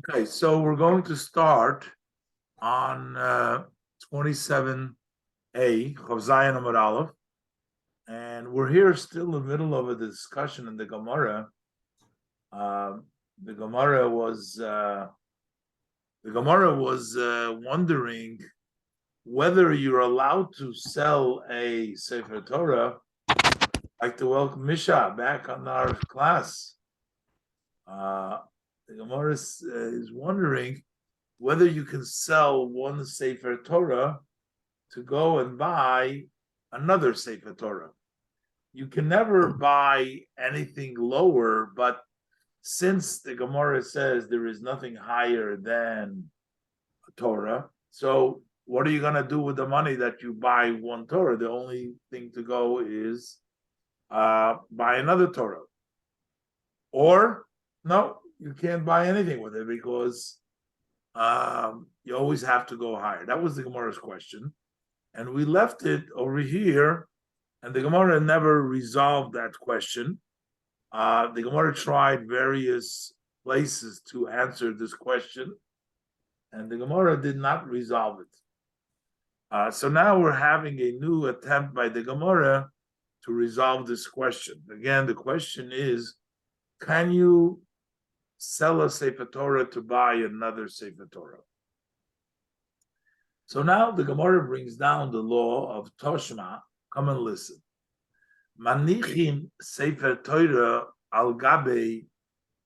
Okay, so we're going to start on 27a, Chav Zayin Amud Aleph, and we're here still in the middle of a discussion in the Gemara. The Gemara was wondering whether you're allowed to sell a Sefer Torah. I'd like to welcome Misha back on our class. The Gemara is wondering whether you can sell one Sefer Torah to go and buy another Sefer Torah. You can never buy anything lower, but since the Gemara says there is nothing higher than a Torah, so what are you going to do with the money that you buy one Torah? The only thing to go is buy another Torah. Or, no, you can't buy anything with it because you always have to go higher. That was the Gemara's question. And we left it over here, and the Gemara never resolved that question. The Gemara tried various places to answer this question, and the Gemara did not resolve it. So now we're having a new attempt by the Gemara to resolve this question. Again, the question is, can you sell a Sefer Torah to buy another Sefer Torah? So now the Gemara brings down the law of Toshma. Come and listen. Manichin Sefer Torah al gabe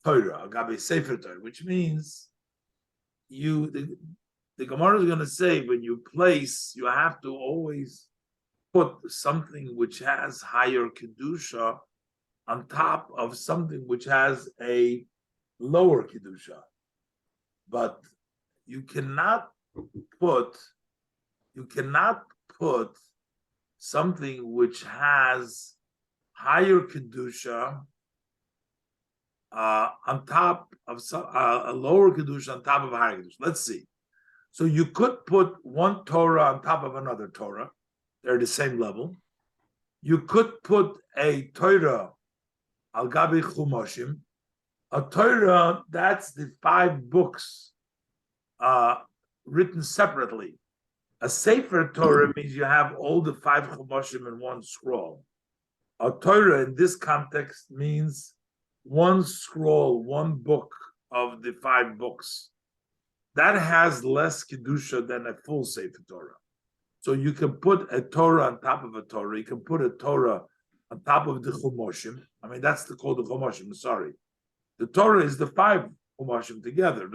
Torah, al gabe Sefer Torah, which means the Gemara is going to say when you place, you have to always put something which has higher kedusha on top of something which has a lower kedusha, but you cannot put something which has higher kedusha on top of a lower kedusha on top of a higher kedusha. Let's see. So you could put one Torah on top of another Torah; they're the same level. You could put a Torah al gabi chumashim. A Torah, that's the 5 books written separately. A Sefer Torah means you have all the 5 chumashim in one scroll. A Torah in this context means one scroll, one book of the 5 books. That has less kedusha than a full Sefer Torah. So you can put a Torah on top of a Torah. You can put a Torah on top of the chumashim. I mean, that's called the chumashim. Sorry. The Torah is the 5 chumashim together.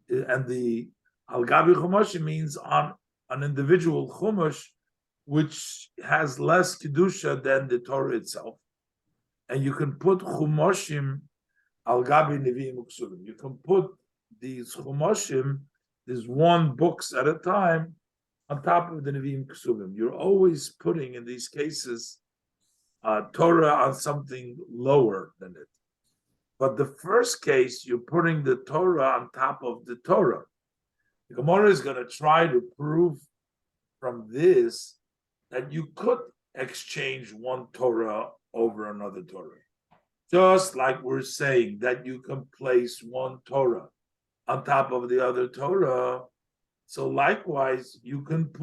And the al gabi chumashim means on an individual chumash, which has less kedusha than the Torah itself. And you can put chumashim al gabi neviim uksuvim. You can put these chumashim, these 1 books at a time, on top of the neviim ksuvim. You're always putting, in these cases, Torah on something lower than it. But the first case, you're putting the Torah on top of the Torah. The Gemara is going to try to prove from this that you could exchange one Torah over another Torah. Just like we're saying that you can place one Torah on top of the other Torah. So likewise, you can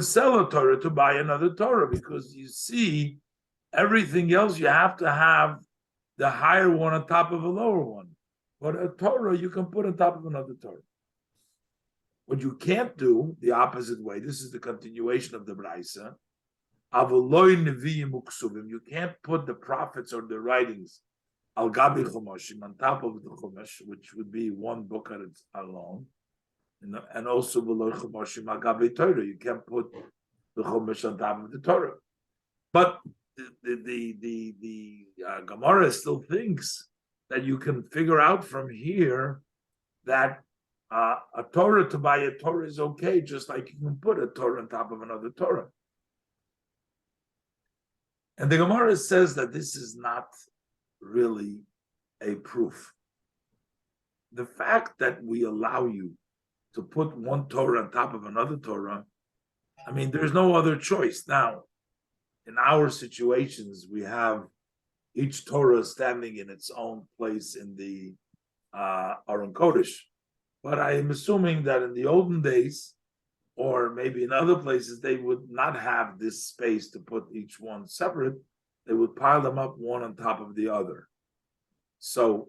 sell a Torah to buy another Torah, because you see, everything else you have to have the higher one on top of a lower one. But a Torah you can put on top of another Torah. What you can't do the opposite way, this is the continuation of the Braisa, you can't put the prophets or the writings al gabi chumashim on top of the chumash, which would be 1 book at its alone, and also below chumashim al gabi Torah. You can't put the chumash on top of the Torah. But the Gemara still thinks that you can figure out from here that a Torah, to buy a Torah is okay, just like you can put a Torah on top of another Torah. And the Gemara says that this is not really a proof. The fact that we allow you to put one Torah on top of another Torah, I mean, there's no other choice. Now, in our situations, we have each Torah standing in its own place in the Aron Kodesh. But I am assuming that in the olden days, or maybe in other places, they would not have this space to put each one separate. They would pile them up one on top of the other. So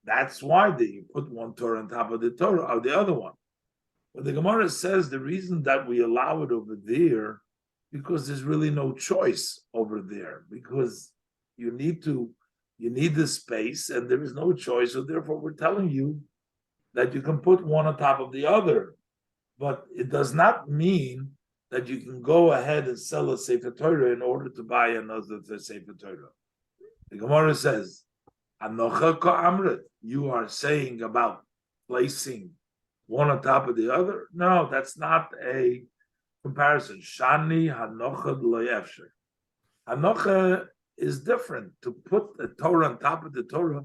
that's why you put one Torah on top of the Torah or the other one. But the Gemara says the reason that we allow it over there, because there's really no choice over there, because you need the space and there is no choice. So therefore we're telling you that you can put one on top of the other. But it does not mean that you can go ahead and sell a Sefer Torah in order to buy another Sefer Torah. The Gemara says, Anocha ka'amret, you are saying about placing one on top of the other? No, that's not a comparison. Shani hanocha loyefsher. Hanocha is different. To put the Torah on top of the Torah,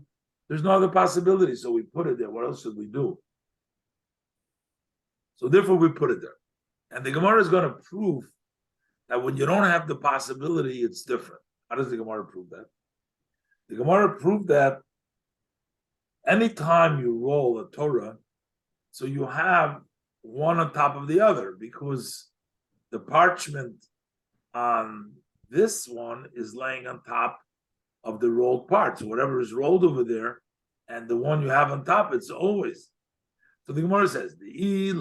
there's no other possibility, so we put it there. What else should we do? So therefore we put it there. And the Gemara is going to prove that when you don't have the possibility, it's different. How does the Gemara prove that? The Gemara proved that anytime you roll a Torah, so you have one on top of the other, because the parchment on this one is laying on top of the rolled part. So whatever is rolled over there, and the one you have on top, it's always. So the Gemara says, if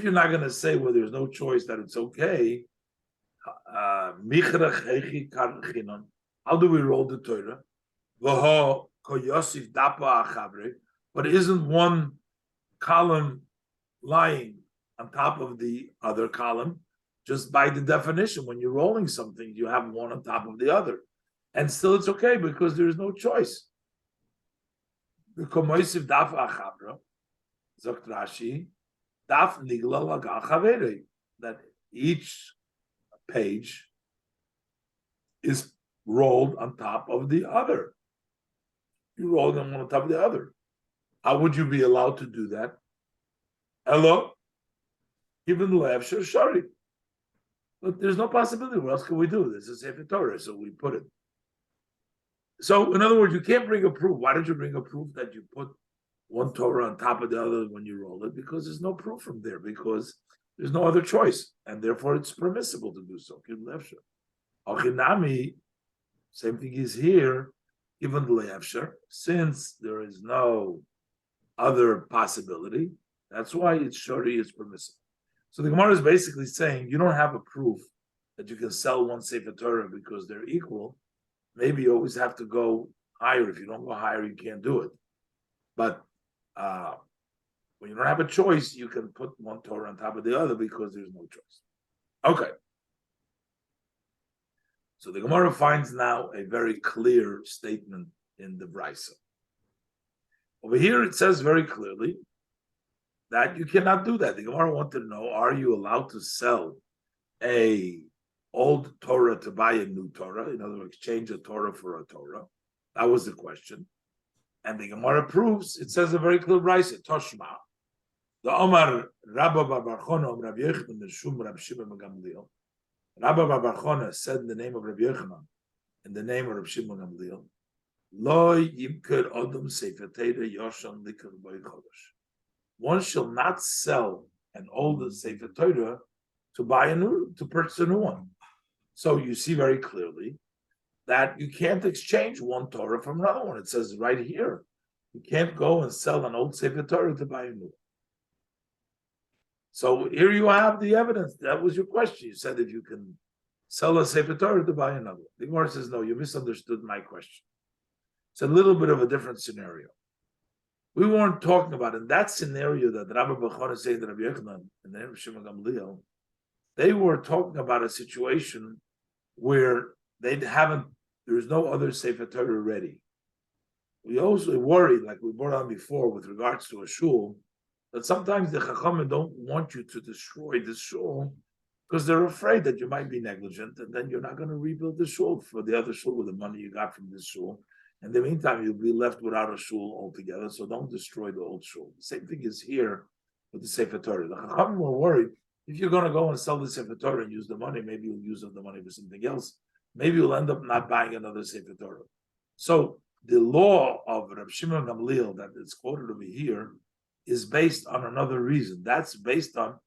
you're not going to say, well, there's no choice, that it's okay, how do we roll the Torah? But isn't one column lying on top of the other column? Just by the definition, when you're rolling something, you have one on top of the other. And still it's okay because there is no choice. That each page is rolled on top of the other. You roll them one on top of the other. How would you be allowed to do that? Hello? Even the Lev Shari. But there's no possibility. What else can we do? This is Sefer Torah, so we put it. So, in other words, you can't bring a proof. Why did you bring a proof that you put one Torah on top of the other when you roll it? Because there's no proof from there, because there's no other choice, and therefore it's permissible to do so. Same thing is here, given the Le'efsher, since there is no other possibility, that's why it's Shari is permissible. So the Gemara is basically saying you don't have a proof that you can sell one Sefer Torah because they're equal. Maybe you always have to go higher. If you don't go higher, you can't do it. But when you don't have a choice, you can put one Torah on top of the other because there's no choice. Okay. So the Gemara finds now a very clear statement in the Brisa. Over here it says very clearly that you cannot do that. The Gemara wanted to know, are you allowed to sell a old Torah to buy a new Torah? In other words, exchange a Torah for a Torah. That was the question. And the Gemara proves, it says a very clear Brisa, Toshma. The Omar Rabba Bar Chona Rabbi Yochanan Shum Rabbi Shimon Gamliel. Rabba Bar Chona said in the name of Rabbi Yochanan, in the name of Rabbi Shimon Gamliel, Lo Yimker Odom Sefer Torah Yoshan Likar Boy Chodesh. One shall not sell an older Sefer Torah to purchase a new one. So you see very clearly that you can't exchange one Torah from another one. It says right here, you can't go and sell an old Sefer Torah to buy a new one. So here you have the evidence. That was your question. You said if you can sell a Sefer Torah to buy another one. The Gemara says, no, you misunderstood my question. It's a little bit of a different scenario. We weren't talking about in that scenario that Rabbi Bechor is saying to Rabbi Yochanan and the name of Shimon Gamliel. They were talking about a situation where there's no other Sefer Torah ready. We also worried, like we brought on before, with regards to a shul, that sometimes the Chachamim don't want you to destroy the shul because they're afraid that you might be negligent and then you're not going to rebuild the shul for the other shul with the money you got from this shul. In the meantime, you'll be left without a shul altogether, so don't destroy the old shul. The same thing is here with the Sefer Torah. The Chachamim were worried, if you're going to go and sell the Sefer Torah and use the money, maybe you'll use the money for something else. Maybe you'll end up not buying another Sefer Torah. So the law of Reb Shimon Gamliel that is quoted over here is based on another reason. That's based on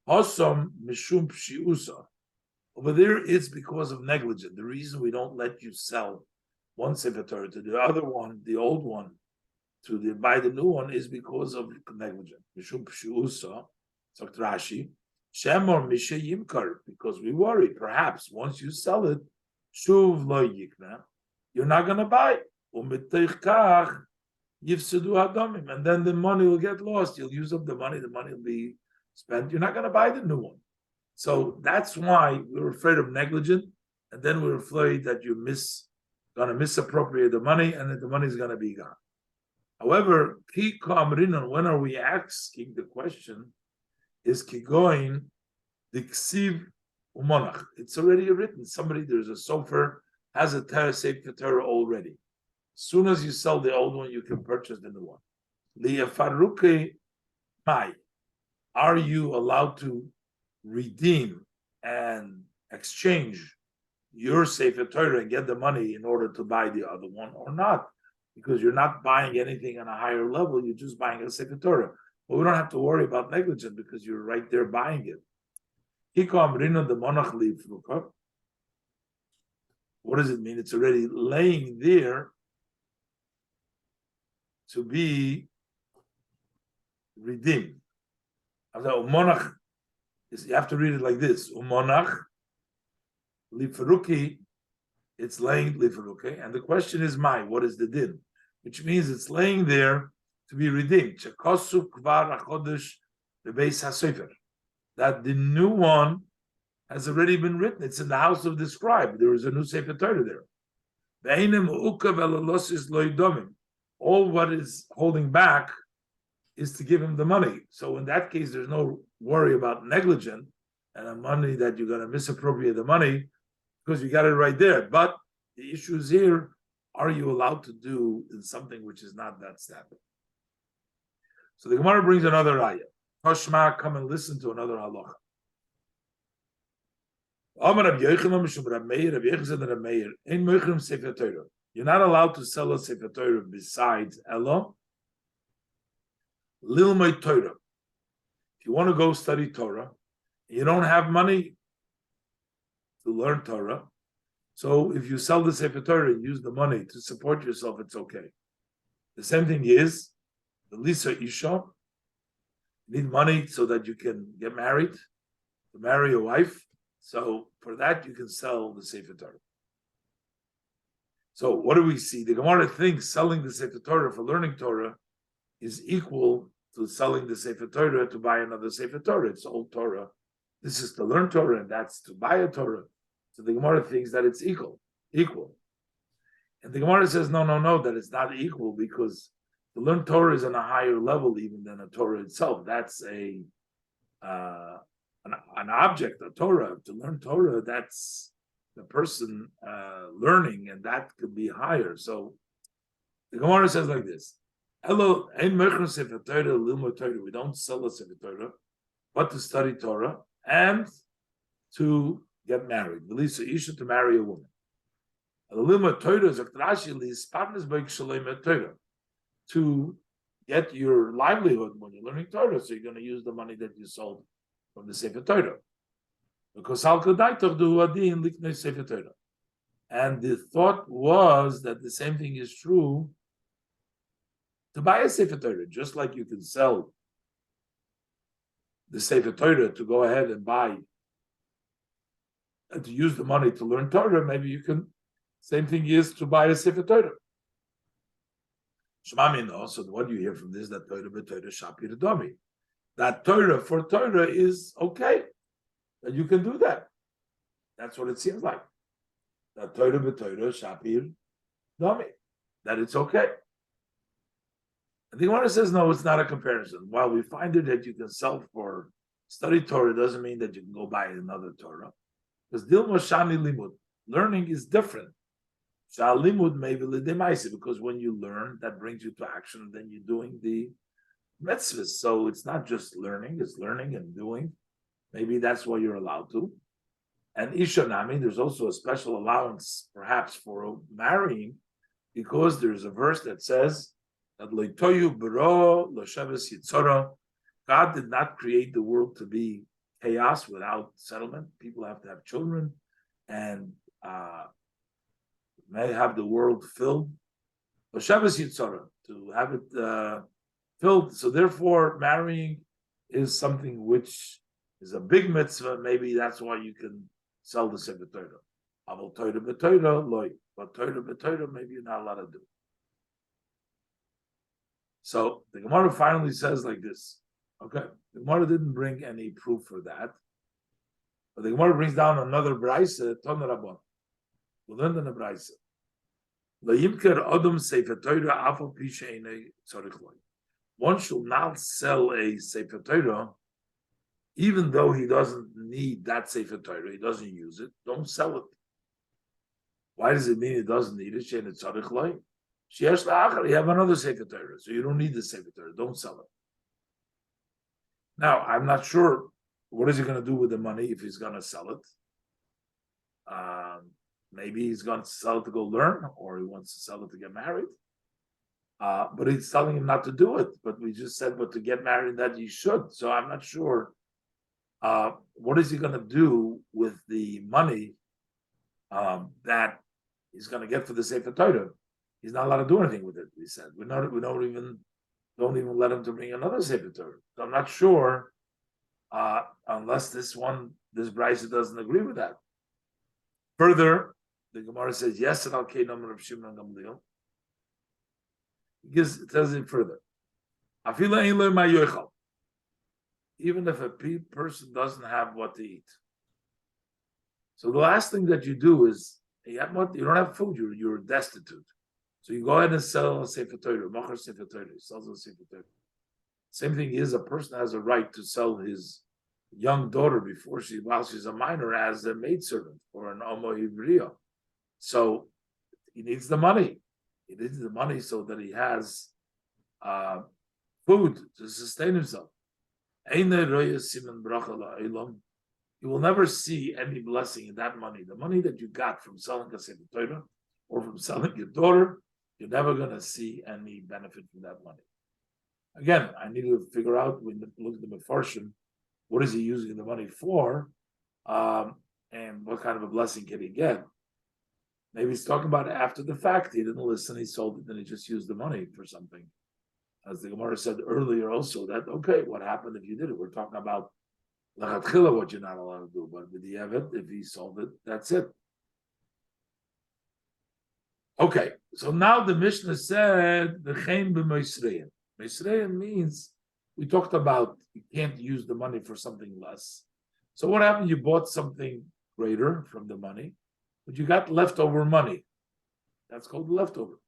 Hosom Mishum Pshiusa. Over there, it's because of negligence. The reason we don't let you sell one Sefer Torah to the other one, the old one, buy the new one, is because of negligence. Mishum Pshiusa, Sagt Rashi, Shemor Misha Yimkar, because we worry, perhaps once you sell it, Shuv Lo Yikna, you're not going to buy it. And then the money will get lost. You'll use up the money will be spent. You're not going to buy the new one. So that's why we're afraid of negligence, and then we're afraid that you're going to misappropriate the money, and that the money is going to be gone. However, when are we asking the question? Is kigoin the ksiv umonach? It's already written. There's a sofer, has a Sefer Torah already. As soon as you sell the old one, you can purchase the new one. Liyafaruke mai. Are you allowed to redeem and exchange your Sefer Torah and get the money in order to buy the other one or not? Because you're not buying anything on a higher level, you're just buying a Sefer Torah. But we don't have to worry about negligence because you're right there buying it. What does it mean? It's already laying there to be redeemed. Umonach, you have to read it like this. Umonach, liferuki, it's laying liferuki. And the question is, what is the din? Which means it's laying there to be redeemed. Chekosu kvar achodesh bebeis hasefer. That the new one has already been written. It's in the house of the scribe. There is a new Sefer Torah there. All what is holding back is to give him the money. So in that case, there's no worry about negligence and the money that you're going to misappropriate the money because you got it right there. But the issue is here, are you allowed to do something which is not that standard? So the Gemara brings another ayah. Toshma, come and listen to another halacha. You're not allowed to sell a Sefer Torah besides Elo. Lilmei Torah. If you want to go study Torah, you don't have money to learn Torah. So if you sell the Sefer Torah and use the money to support yourself, it's okay. The same thing is the Lisa Isha. You need money so that you can get married, to marry a wife. So for that, you can sell the Sefer Torah. So what do we see? The Gemara thinks selling the Sefer Torah for learning Torah is equal to selling the Sefer Torah to buy another Sefer Torah. It's old Torah. This is to learn Torah, and that's to buy a Torah. So the Gemara thinks that it's equal. And the Gemara says, no, that it's not equal because to learn Torah is on a higher level even than a Torah itself. That's an object, a Torah. To learn Torah, that's the person learning, and that could be higher. So the Gemara says like this: "Hello, ein mechron sefer Torah, lilmod Torah. We don't sell a sefer Torah, but to study Torah and to get married. Velisa isha, to marry a woman. Lilmod Torah is to get your livelihood when you're learning Torah. So you're going to use the money that you sold from the sefer Torah. Because and the thought was that the same thing is true to buy a Sefer Torah, just like you can sell the Sefer Torah to go ahead and buy and to use the money to learn Torah. Maybe you can. Same thing is to buy a Sefer Torah. So what do you hear from this? That Torah b'Torah shapir domi. That Torah for Torah is okay. That you can do that. That's what it seems like. That Torah b'Torah shapir domi. That it's okay. And the Gemara says, no, it's not a comparison. While we find it that you can sell for study Torah, doesn't mean that you can go buy another Torah. Because dilma shani limud. Learning is different. Shal limud maybe l'demaisi, because when you learn, that brings you to action, and then you're doing the mitzvahs. So it's not just learning, it's learning and doing. Maybe that's why you're allowed to. And Isha Nami, there's also a special allowance, perhaps, for marrying, because there's a verse that says that Leitoyu Baro Lashavas Yitzora, God did not create the world to be chaos without settlement. People have to have children and may have the world filled. Lashavas Yitzora, to have it filled. So therefore, marrying is something which is a big mitzvah. Maybe that's why you can sell the Sefer Torah. Aval Torah b'Torah loy, but Torah b'Torah maybe you're not allowed to do. So the Gemara finally says like this. Okay, the Gemara didn't bring any proof for that, but the Gemara brings down another brayse. Tomer Rabban, we learned in the brayse. La'yimker Adam Sefer Torah afal pi she'enei tzarich loy. One should not sell a Sefer Torah, even though he doesn't need that Sefer Torah, he doesn't use it. Don't sell it. Why does it mean he doesn't need it? You have another Sefer Torah, so you don't need the Sefer Torah. Don't sell it. Now, I'm not sure what is he going to do with the money if he's going to sell it. Maybe he's going to sell it to go learn, or he wants to sell it to get married. But he's telling him not to do it. But we just said, but to get married, that you should. So I'm not sure. What is he going to do with the money that he's going to get for the Sefer Torah? He's not allowed to do anything with it. We said we don't even let him to bring another Sefer Torah. So I'm not sure unless this Brisa doesn't agree with that. Further, the Gemara says yes, and al-kei nomer of Shimon and Gamliel. It tells it further. Even if a person doesn't have what to eat. So the last thing that you do is you don't have food, you're destitute. So you go ahead and sell a Sefer Torah, Machar Sefer Torah, sells a Sefer Torah. Same thing is a person has a right to sell his young daughter while she's a minor as a maidservant or an Omo Ivriya. So he needs the money. He needs the money so that he has food to sustain himself. You will never see any blessing in that money. The money that you got from selling a Sefer Torah or from selling your daughter, you're never going to see any benefit from that money. Again, I need to figure out, when we look at the Mefarshim, what is he using the money for, and what kind of a blessing can he get? Maybe he's talking about it after the fact. He didn't listen, he sold it, then he just used the money for something. As the Gemara said earlier also, that, okay, what happened if you did it? We're talking about Lachatchila, what you're not allowed to do, but with the Evet, if he sold it, that's it. Okay, so now the Mishnah said, V'chein b'moisrein. Moisrein means, we talked about you can't use the money for something less. So what happened? You bought something greater from the money, but you got leftover money. That's called leftover.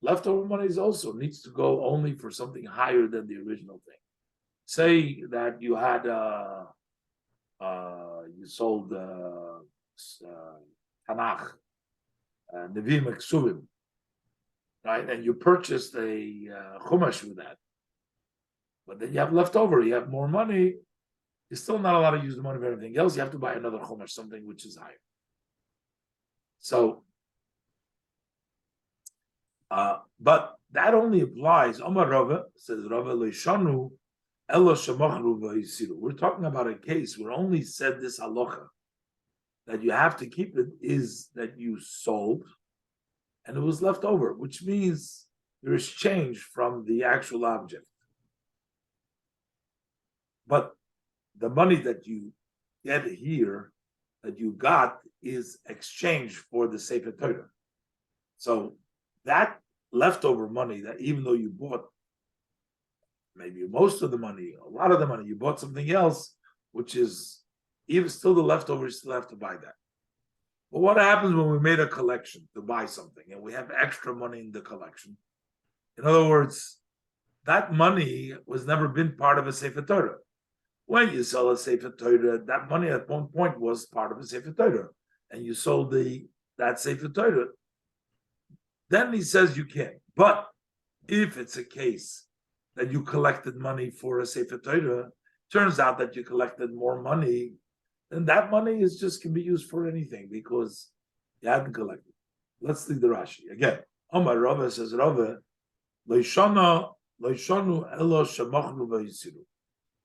Leftover money also needs to go only for something higher than the original thing. Say that you had you sold Tanakh, Nevi'im Eksuvim, right? And you purchased a Chumash with that. But then you have leftover, you have more money, you're still not allowed to use the money for anything else. You have to buy another Chumash, something which is higher. So, but that only applies. Amar Rava says, Rava Leishanu Elo Shemachru V'Yisiru. We're talking about a case where only said this halacha that you have to keep it is that you sold and it was left over, which means there is change from the actual object. But the money that you get here, that you got, is exchanged for the Sefer Torah. So that leftover money, that even though you bought maybe most of the money, a lot of the money, you bought something else, which is even still the leftover, you still have to buy that. But what happens when we made a collection to buy something and we have extra money in the collection? In other words, that money was never been part of a Sefer Torah. When you sell a Sefer Torah, that money at one point was part of a Sefer Torah, and you sold that Sefer Torah. Then he says you can. But if it's a case that you collected money for a Sefer Torah, turns out that you collected more money, then that money can be used for anything because you hadn't collected. Let's leave the Rashi again. Omar Rava says Rava, Leishanu elo shemachnu v'yisiru.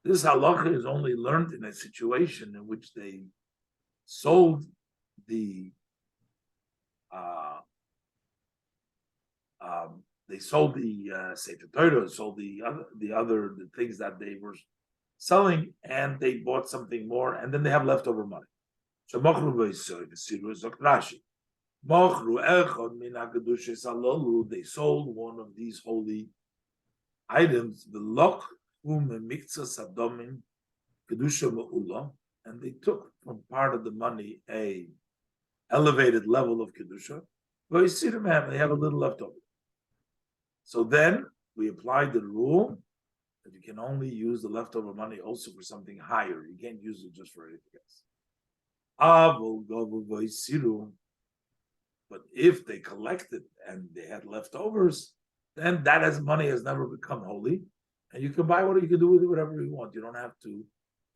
This halacha is only learned in a situation in which they sold the Sefer Torah, sold the things that they were selling, and they bought something more, and then they have leftover money. Shemachnu v'yisiru zok Rashi. They sold one of these holy items, and they took from part of the money a elevated level of kedusha. They have a little left over. So then we applied the rule that you can only use the leftover money also for something higher. You can't use it just for anything else. But if they collected and they had leftovers, then that as money has never become holy, and you can buy what you can do with it whatever you want. You don't have to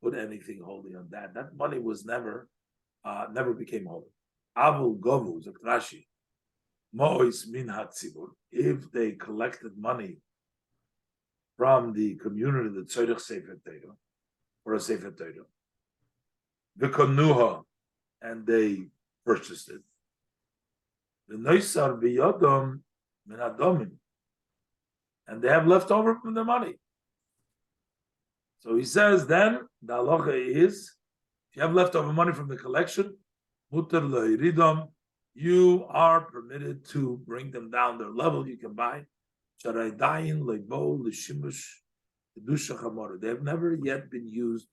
put anything holy on that. That money was never became holy. Avul govu zakrashi mois min hatzibur. If they collected money from the community, the tzorich sefer Torah, or a sefer Torah, v'konuha, and they purchased it. The noisar biyodom min adomim, and they have left over from the money. So he says, then the halacha is, if you have leftover money from the collection, mutar lo'iridom, you are permitted to bring them down their level. You can buy sharaydayin leibo l'shimush kedusha chamora. They have never yet been used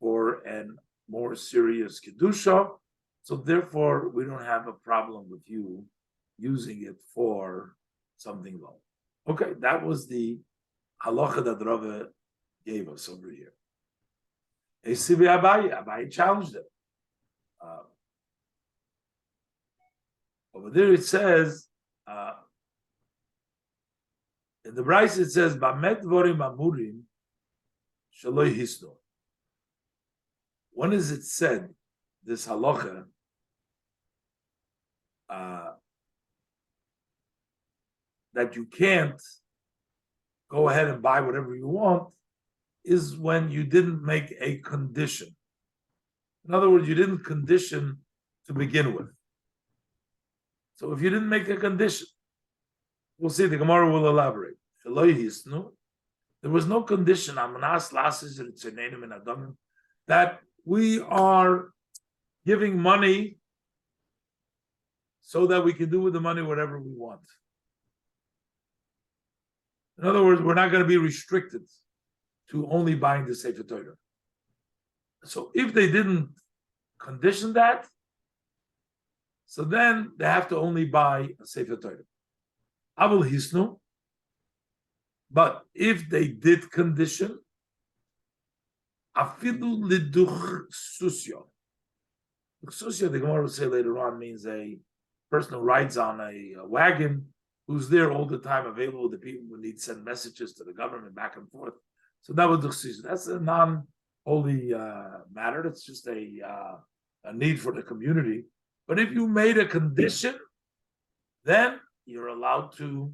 for a more serious kedusha. So therefore, we don't have a problem with you using it for something low. Okay, that was the halacha that Rava gave us over here. Abaye challenged it. Over there it says, in the Bryce it says, Bamet Vorim Amurim Shaloi Hisno. When is it said, this halacha, that you can't go ahead and buy whatever you want, is when you didn't make a condition. In other words, you didn't condition to begin with. So if you didn't make a condition, we'll see, the Gemara will elaborate. There was no condition that we are giving money so that we can do with the money whatever we want. In other words, we're not going to be restricted to only buying the Sefer Torah. So if they didn't condition that, so then they have to only buy a Sefer Torah. Avul hisnu, but if they did condition, afidu liduch susyo. Susyo, the Gemara will say later on, means a person who rides on a wagon, who's there all the time, available to people who need to send messages to the government back and forth. So that was duchsis. That's a non-holy matter. That's just a need for the community. But if you made a condition, then you're allowed to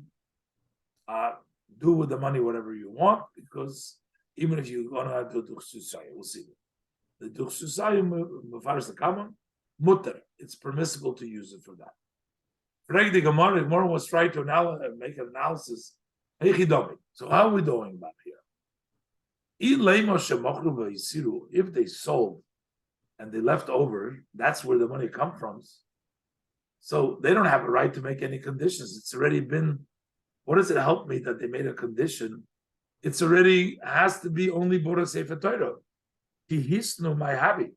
do with the money whatever you want, because even if you're going to do duchsusaya, we'll see. The duchsusaya, mefaris the common, mutter. It's permissible to use it for that. The Gemara was trying to make an analysis. So how are we doing about here? If they sold and they left over, that's where the money comes from. So they don't have a right to make any conditions. It's already been, what does it help me that they made a condition? It's already has to be only Bora Sefer Torah. Kihisnu my habi.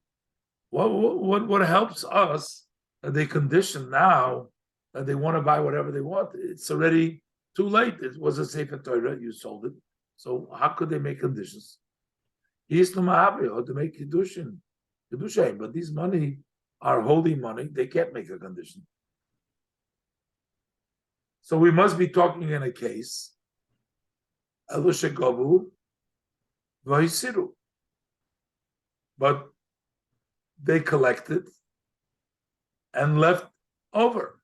What helps us that they condition now that they want to buy whatever they want? It's already too late. It was a Sefer Torah, you sold it. So how could they make conditions? Kihisnu mahabi, or to make kedushin. But these money are holy money. They can't make a condition. So we must be talking in a case, Elushegovu Vahisiru. But they collected and left over.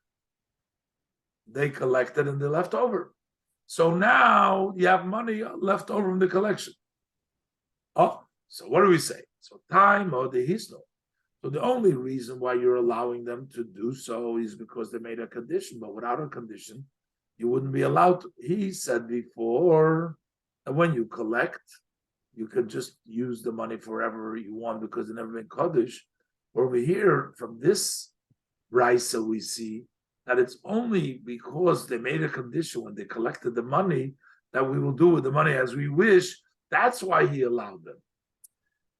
they collected and they left over. So now you have money left over from the collection. Oh, so what do we say? So time or the hisno. So the only reason why you're allowing them to do so is because they made a condition, but without a condition, you wouldn't be allowed to. He said before that when you collect, you could just use the money for whatever you want because it never been Kaddish. Over here, from this Raisa, we see that it's only because they made a condition when they collected the money that we will do with the money as we wish. That's why he allowed them.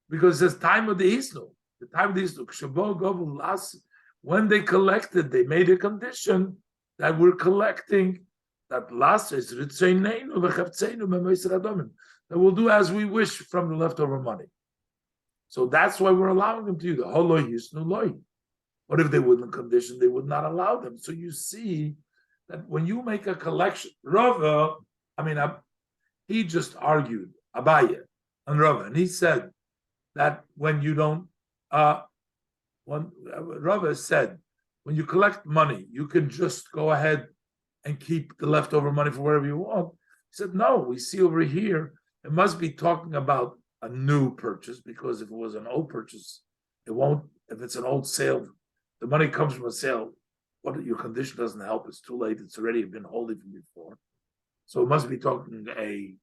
Because it's time of the Isnu. The time of the Isnu. When they collected, they made a condition that we're collecting that we'll do as we wish from the leftover money. So that's why we're allowing them to do the What if they wouldn't condition? They would not allow them. So you see that when you make a collection, Rava, he just argued Abaye and Rava, and he said that when you don't, when Rava said when you collect money, you can just go ahead and keep the leftover money for whatever you want. He said, no, we see over here, it must be talking about a new purchase, because if it was an old purchase, it won't, if it's an old sale, the money comes from a sale, what your condition doesn't help, it's too late, it's already been holy from before. So it must be talking a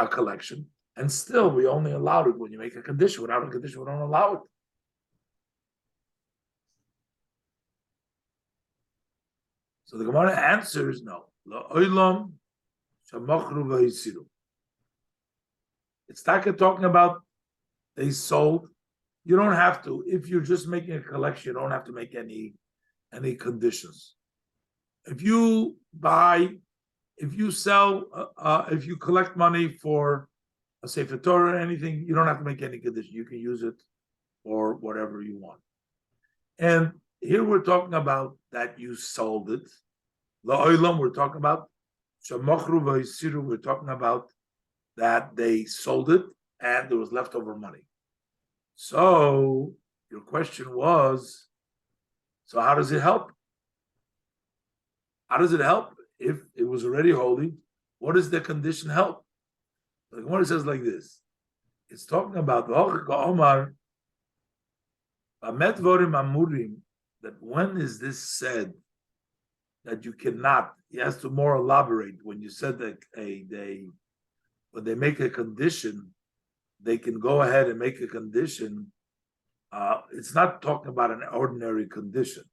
collection, and still we only allowed it when you make a condition. Without a condition, we don't allow it. So the Gemara answers no. It's talking about they sold. You don't have to. If you're just making a collection, you don't have to make any conditions. If you buy, if you sell, if you collect money for a Sefer Torah or anything, you don't have to make any condition. You can use it for whatever you want. And here we're talking about that you sold it. La'olam, we're talking about Shemachru v'Yisiru, we're talking about that they sold it and there was leftover money. So your question was, so how does it help? How does it help if it was already holy? What does the condition help? The Gemara says like this. It's talking about Omar, that when is this said that you cannot? He has to more elaborate. When you said that when they make a condition, they can go ahead and make a condition. It's not talking about an ordinary condition.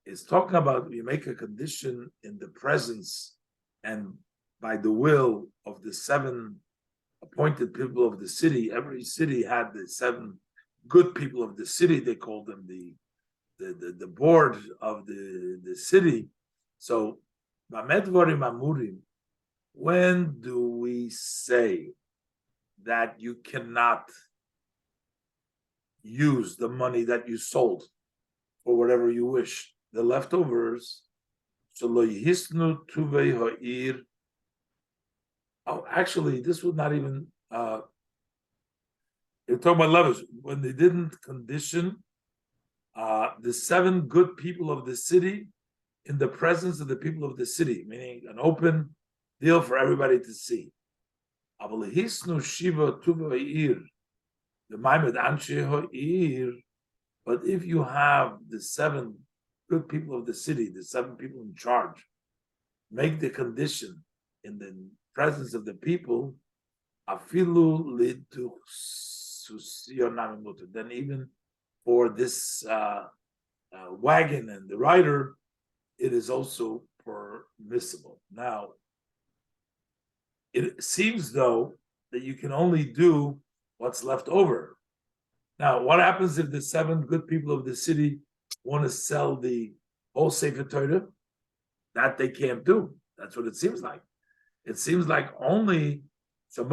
It's talking about you make a condition in the presence and by the will of the 7 appointed people of the city. Every city had the 7 good people of the city. They called them the board of the city. So, when do we say that you cannot use the money that you sold for whatever you wish? The leftovers. Oh, actually, this was not even. You're talking about levels when they didn't condition the 7 good people of the city in the presence of the people of the city, meaning an open deal for everybody to see. But if you have the 7 good people of the city, the 7 people in charge, make the condition in the presence of the people, then even for this wagon and the rider, it is also permissible. Now, it seems though that you can only do what's left over. Now, what happens if the 7 good people of the city want to sell the whole Sefer Torah? That they can't do. That's what it seems like. It seems like only they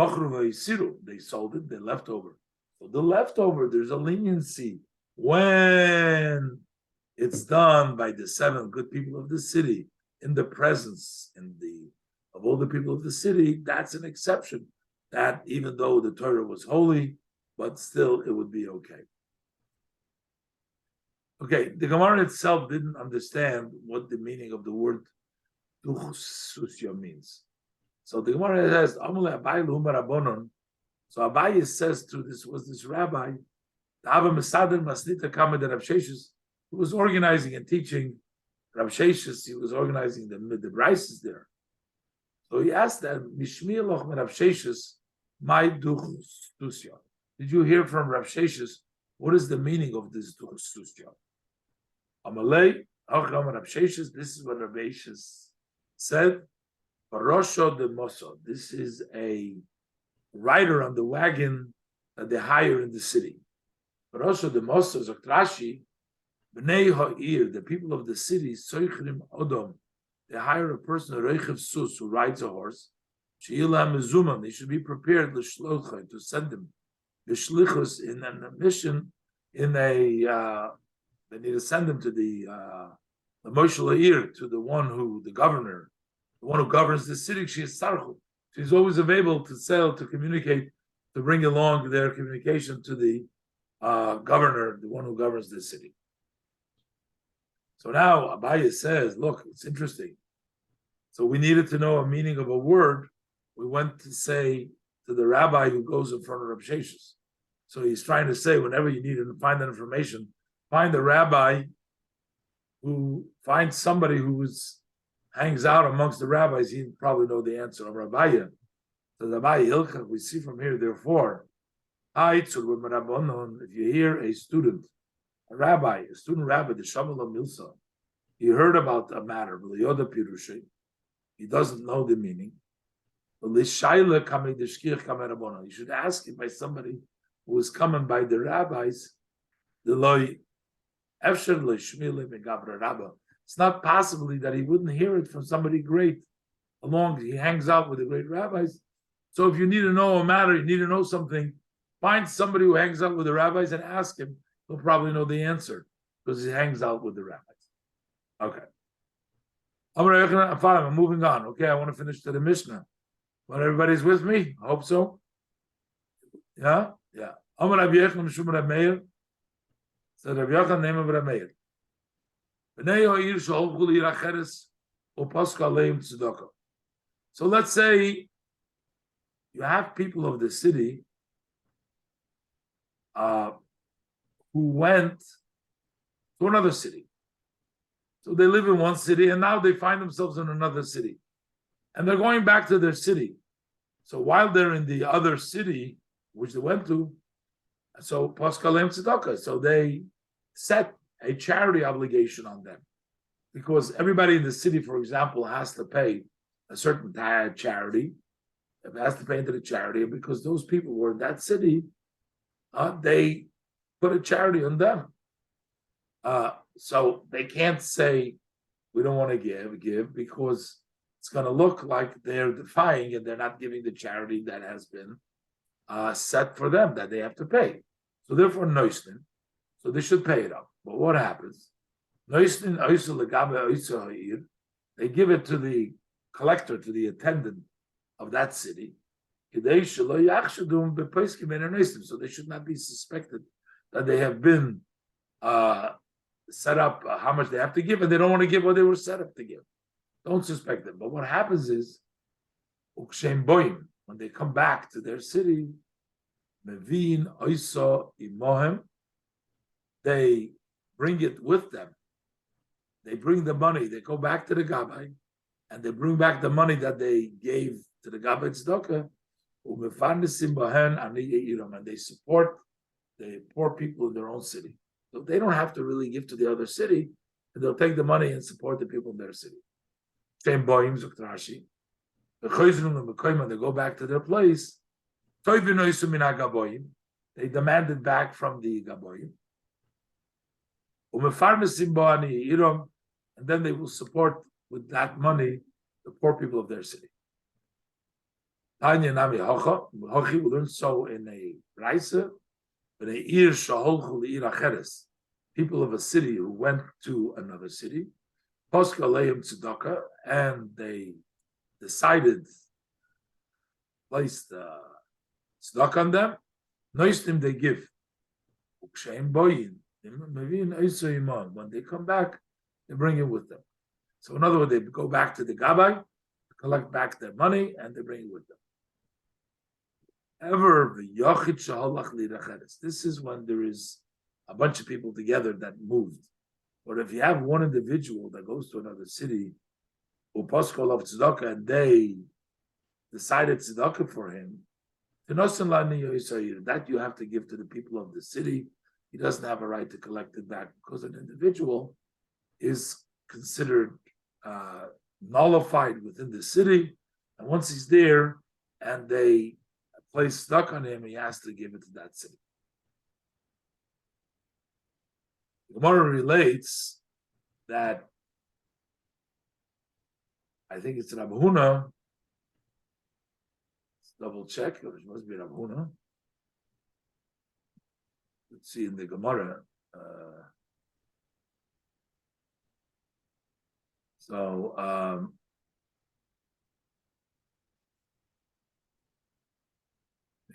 sold it, they left over. So the leftover, there's a leniency when it's done by the 7 good people of the city in the presence of all the people of the city. That's an exception. That even though the Torah was holy, but still it would be okay. Okay, the Gemara itself didn't understand what the meaning of the word duchsusya means. So the Gemara says, Amale Abaye L'Humar Rabbanon. So Abaye says to this rabbi, the Abba Mesader Masnita Kamed Rav Sheshes, who was organizing and teaching Rav Sheshes, he was organizing the brises there. So he asked them, Mishmi Loch Rav Sheshes, my duchsusya. Did you hear from Rav Sheshes? What is the meaning of this duchsusya? Amalei, Hacham Rav Sheshes, this is what Rav Sheshes said. Parosho de Mosso. This is a rider on the wagon that they hire in the city. Parosho de Mosso, Zokrashi, Bnei Ha'ir, the people of the city, Soichrim Odom, they hire a person, a Reichev Sus, who rides a horse. She'ilah Mezuman, they should be prepared to send them the shlichus in a mission. They need to send them to the Moshe La'ir, to the governor, the one who governs the city. She is Sarchu. She's always available to sail, to communicate, to bring along their communication to the governor, the one who governs the city. So now Abaye says, look, it's interesting. So we needed to know a meaning of a word. We went to say to the rabbi who goes in front of Rabbi Sheshes. So he's trying to say, whenever you need to find that information, find the rabbi who finds somebody who hangs out amongst the rabbis. He probably know the answer of Rabbi. So Rabbi Hilchah, we see from here, therefore, if you hear a student rabbi, the Shammala Milsa, he heard about a matter, he doesn't know the meaning. You should ask it by somebody who is coming by the rabbis. It's not possibly that he wouldn't hear it from somebody great. He hangs out with the great rabbis. So if you need to know a matter, you need to know something, find somebody who hangs out with the rabbis and ask him. He'll probably know the answer because he hangs out with the rabbis. Okay. I'm moving on. Okay, I want to finish to the Mishnah. But everybody's with me? I hope so. Yeah? Yeah. So Rabbi Yochanan, name of Rabbi Meir. So let's say you have people of the city who went to another city. So they live in one city and now they find themselves in another city. And they're going back to their city. So while they're in the other city, which they went to, so Paskalem Tzedakah, so they set a charity obligation on them. Because everybody in the city, for example, has to pay a certain charity. It has to pay into the charity. And because those people were in that city, they put a charity on them. So they can't say, we don't want to give, because it's going to look like they're defying and they're not giving the charity that has been set for them, that they have to pay. So therefore, Noisnin, so they should pay it up. But what happens? Noisnin, they give it to the collector, to the attendant of that city. So they should not be suspected that they have been set up how much they have to give, and they don't want to give what they were set up to give. Don't suspect them. But what happens is, when they come back to their city, they bring it with them. They bring the money. They go back to the Gabbai, and they bring back the money that they gave to the Gabbai Tzedakah, and they support the poor people in their own city. So they don't have to really give to the other city, and they'll take the money and support the people in their city. Same boim, Zuktrashi. They go back to their place. They demanded back from the Gaboyim. And then they will support with that money the poor people of their city. We learn so in a Raisa, people of a city who went to another city, and they decided place the tzedakah on them. Noistim they give. When they come back, they bring it with them. So in other words, they go back to the Gabbai, collect back their money, and they bring it with them. This is when there is a bunch of people together that moved. But if you have one individual that goes to another city, and they decided tzedakah for him, that you have to give to the people of the city. He doesn't have a right to collect it back because an individual is considered nullified within the city. And once he's there and they place stuck on him, he has to give it to that city. The Gemara relates that I think it's Rabbi Huna. Let's double check. It must be Rabbi Huna. Let's see in the Gemara.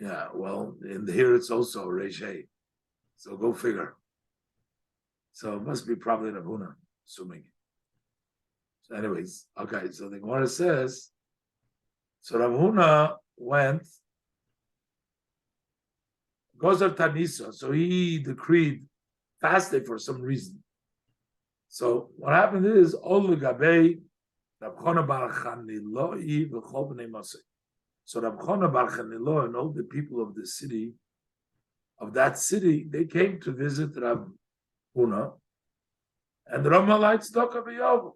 Yeah, well, in here it's also Reish. So go figure. So it must be probably Rabbi Huna, assuming. So anyways, okay, so the Gemara says, so Rabbi Huna went, Gozer Tanisa, so he decreed fasting for some reason. So what happened is, Ol Gabei, Rabbi Chona Bar Chaniloi v'chol b'nei Moshe. So Rabbi Chona Bar Chaniloi and all the people of the city, of that city, they came to visit Rabbi Huna, and the Ramalite Tzedakah b'Yovel.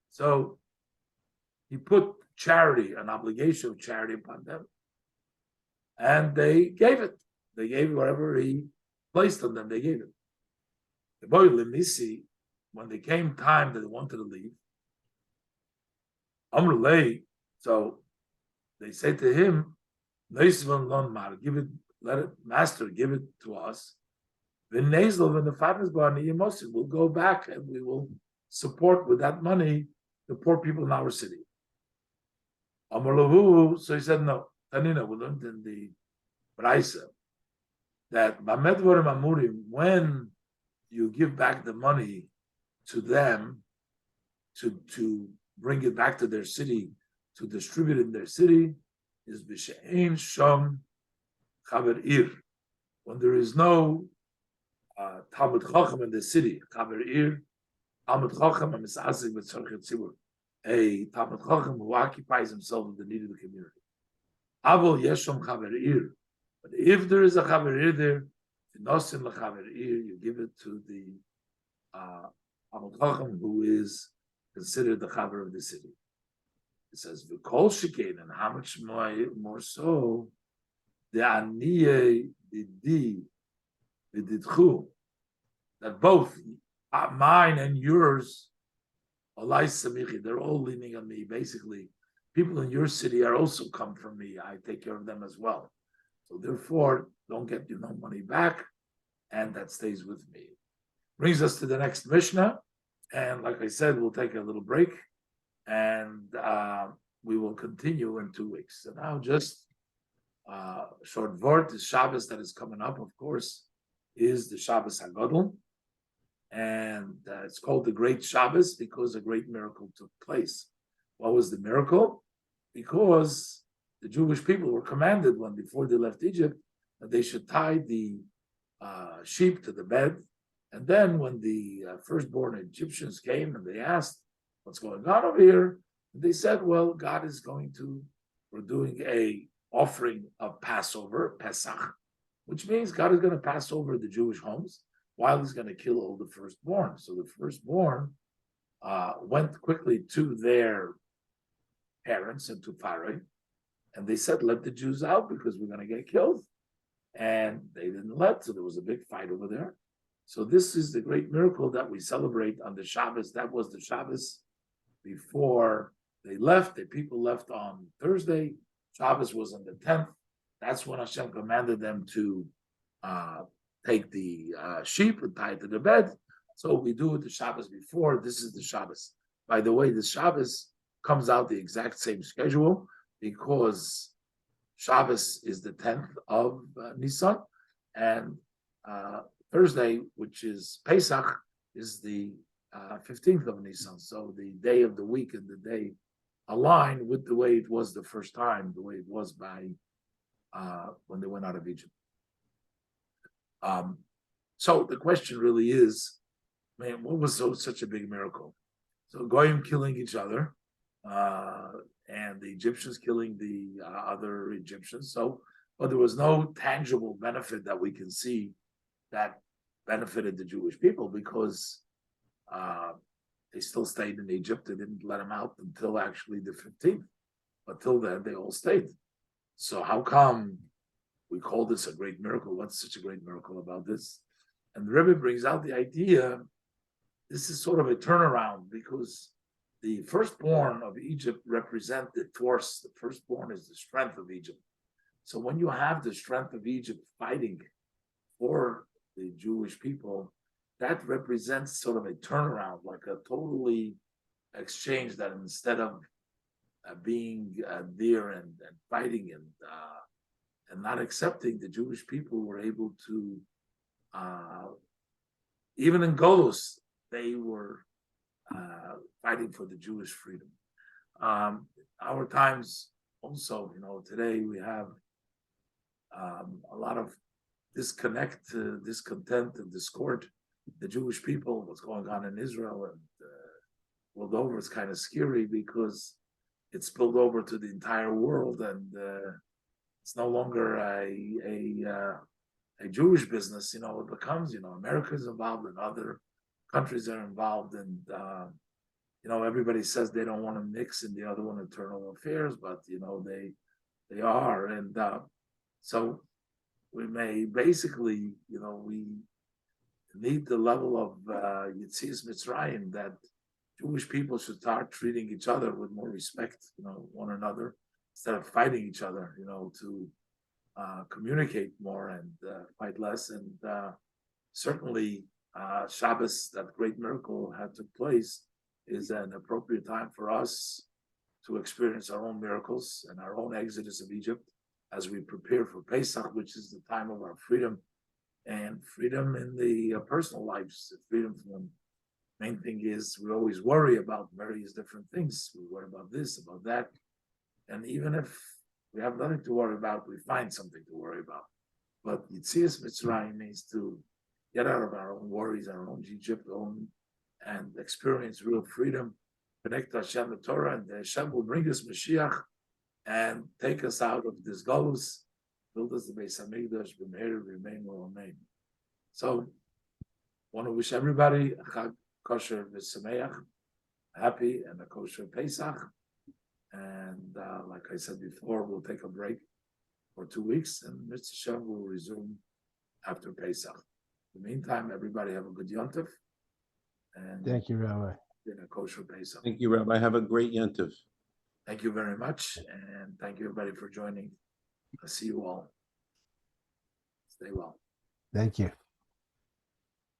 So he put charity, an obligation of charity upon them, and they gave it. They gave whatever he placed on them. They gave it. The boy Lemisi, when they came time that they wanted to leave, Amrulay, so they say to him, give it, let it, master, give it to us. When the father's we'll go back and we will support with that money the poor people in our city. So he said, no. Tanina, we learned in the Braisa that when you give back the money to them to bring it back to their city, to distribute it in their city, is b'she'ein sham chaver ir. When there is no Talmud Chacham in the city, chaver ir, Talmud Chacham and misasik b'tzorchet tzibur, a Talmud Chacham who occupies himself with the need of the community. Avol yesham chaver ir. But if there is a chaver there, you give it to the Talmud Chacham who is considered the chaver of the city. It says v'kol shekain, and how much more so the aniye didi v'didchu, that both mine and yours, alai samichi, they're all leaning on me. Basically, people in your city are also come from me. I take care of them as well. So therefore, don't get money back, and that stays with me. Brings us to the next Mishnah, and like I said, we'll take a little break, and we will continue in 2 weeks. So now, just short word, the Shabbos that is coming up, of course, is the Shabbos Hagadol, and it's called the Great Shabbos because a great miracle took place. What was the miracle? Because the Jewish people were commanded when before they left Egypt that they should tie the sheep to the bed. And then when the firstborn Egyptians came and they asked, what's going on over here? They said, well, God is we're doing a offering of Passover, Pesach, which means God is going to pass over the Jewish homes while he's going to kill all the firstborn. So the firstborn went quickly to their parents and to Pharaoh, and they said, let the Jews out because we're going to get killed. And they didn't let, so there was a big fight over there. So this is the great miracle that we celebrate on the Shabbos. That was the Shabbos before they left. The people left on Thursday. Shabbos was on the 10th. That's when Hashem commanded them to take the sheep and tie it to the bed. So we do it the Shabbos before. This is the Shabbos. By the way, the Shabbos comes out the exact same schedule because Shabbos is the 10th of Nisan, and Thursday, which is Pesach, is the 15th of Nisan. So the day of the week and the day aligned with the way it was the first time, the way it was by when they went out of Egypt. So the question really is, man, what was such a big miracle? So Goyim killing each other, and the Egyptians killing the other Egyptians. But there was no tangible benefit that we can see that benefited the Jewish people, because they still stayed in Egypt. They didn't let them out until actually the 15th. But till then, they all stayed. So how come we call this a great miracle? What's such a great miracle about this? And the Rebbe brings out the idea, this is sort of a turnaround, because the firstborn of Egypt represent the force. The firstborn is the strength of Egypt. So when you have the strength of Egypt fighting for the Jewish people, that represents sort of a turnaround, like a totally exchange, that instead of being there and fighting and not accepting, the Jewish people were able to, even in Golus, they were fighting for the Jewish freedom. Our times also, today we have a lot of discontent and discord. The Jewish people, what's going on in Israel and world over, is kind of scary, because it's spilled over to the entire world, and it's no longer a Jewish business. It becomes, America is involved and other countries are involved, and everybody says they don't want to mix in the other one internal affairs, but they are, and so we may basically, we need the level of Yetzias Mitzrayim, that Jewish people should start treating each other with more respect, one another, instead of fighting each other, to communicate more and fight less. And certainly Shabbos, that great miracle had took place, is an appropriate time for us to experience our own miracles and our own exodus of Egypt as we prepare for Pesach, which is the time of our freedom, and freedom in the personal lives. Freedom from, main thing is, we always worry about various different things. We worry about this, about that. And even if we have nothing to worry about, we find something to worry about. But Yetzias Mitzrayim means to get out of our own worries, our own Egypt, and experience real freedom, connect to Hashem, the Torah, and Hashem will bring us Mashiach and take us out of this galus, build us the Beis Hamikdash, b'meir remain amen. So, want to wish everybody a Chag kosher v'sameach, happy and a kosher Pesach. And like I said before, we'll take a break for 2 weeks, and Mr. Shem will resume after Pesach. In the meantime, everybody have a good Yontif. And thank you, Rabbi. In a kosher Pesach. Thank you, Rabbi. Have a great Yontif. Thank you very much, and thank you everybody for joining. I'll see you all. Stay well. Thank you.